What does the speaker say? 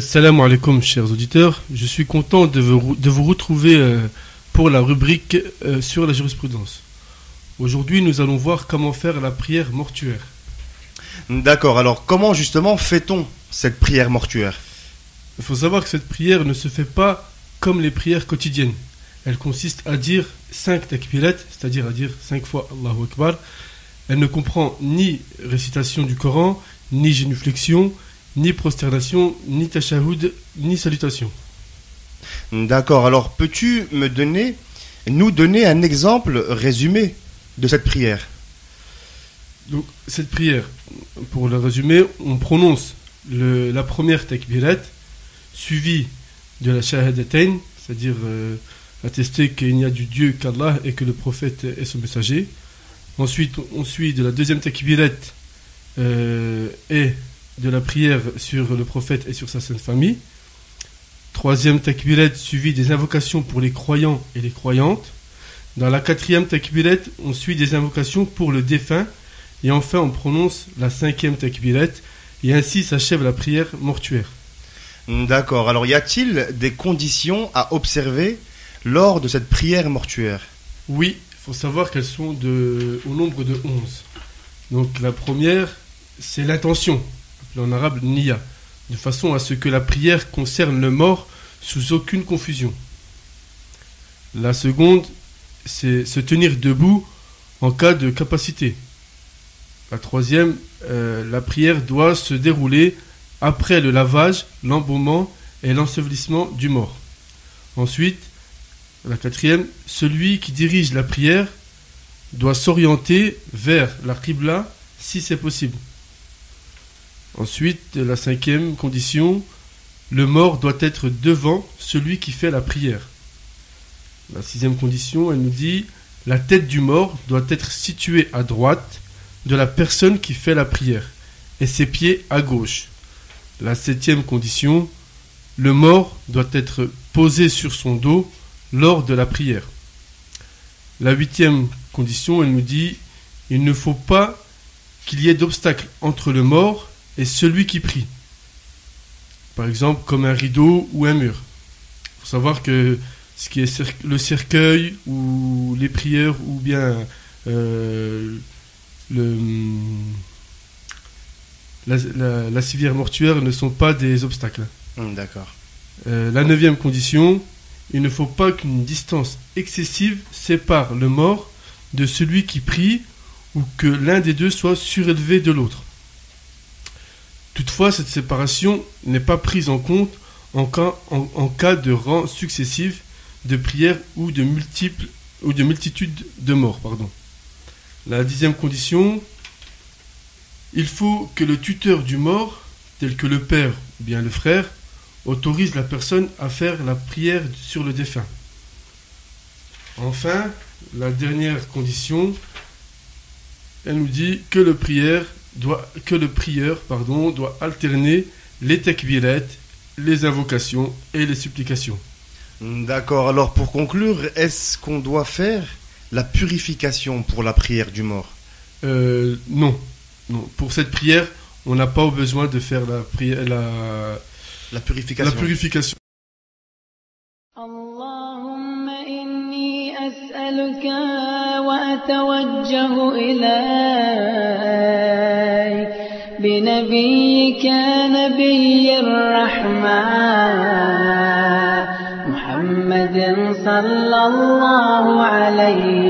Salam alaikum, chers auditeurs. Je suis content de vous retrouver pour la rubrique sur la jurisprudence. Aujourd'hui, nous allons voir comment faire la prière mortuaire. D'accord, alors comment justement fait-on cette prière mortuaire? Il faut savoir que cette prière ne se fait pas comme les prières quotidiennes. Elle consiste à dire 5 takbirat, c'est-à-dire à dire 5 fois Allahu Akbar. Elle ne comprend ni récitation du Coran, ni génuflexion, ni prosternation, ni tashahhud, ni salutation. D'accord, alors peux-tu nous donner un exemple résumé de cette prière? Donc, cette prière, pour le résumer, on prononce la première takbirat, suivie de la shahadatain, c'est-à-dire attester qu'il n'y a du Dieu qu'Allah et que le prophète est son messager. Ensuite, on suit de la deuxième takbirat et de la prière sur le prophète et sur sa sainte famille. Troisième takbirat suivi des invocations pour les croyants et les croyantes. Dans la quatrième takbirat, on suit des invocations pour le défunt. Et enfin, on prononce la cinquième takbirat. Et ainsi s'achève la prière mortuaire. D'accord, alors y a-t-il des conditions à observer lors de cette prière mortuaire? Oui, il faut savoir qu'elles sont au nombre de 11. Donc la première, c'est l'intention, appelée en arabe niya, de façon à ce que la prière concerne le mort sous aucune confusion. La seconde, c'est se tenir debout en cas de capacité. La troisième, la prière doit se dérouler après le lavage, l'embaumement et l'ensevelissement du mort. Ensuite, la quatrième, celui qui dirige la prière doit s'orienter vers la qibla si c'est possible. Ensuite, la cinquième condition, le mort doit être devant celui qui fait la prière. La sixième condition, elle nous dit, la tête du mort doit être située à droite de la personne qui fait la prière et ses pieds à gauche. La septième condition, le mort doit être posé sur son dos lors de la prière. La huitième condition, elle nous dit, il ne faut pas qu'il y ait d'obstacle entre le mort et celui qui prie. Par exemple, comme un rideau ou un mur. Il faut savoir que ce qui est le cercueil ou les prières ou bien la civière mortuaire ne sont pas des obstacles. D'accord. La neuvième condition, il ne faut pas qu'une distance excessive sépare le mort de celui qui prie ou que l'un des deux soit surélevé de l'autre. Toutefois, cette séparation n'est pas prise en compte en cas de rang successif de prières ou de multitude de morts. La dixième condition, il faut que le tuteur du mort, tel que le père ou bien le frère, autorise la personne à faire la prière sur le défunt. Enfin, la dernière condition, elle nous dit que le prieur doit alterner les takbirat, les invocations et les supplications. D'accord, alors pour conclure, est-ce qu'on doit faire la purification pour la prière du mort? Non. Pour cette prière, on n'a pas besoin de faire la purification. اللهم إني أسألك وأتوجه إليك بنبيك نبي الرحمة محمد صلى الله عليه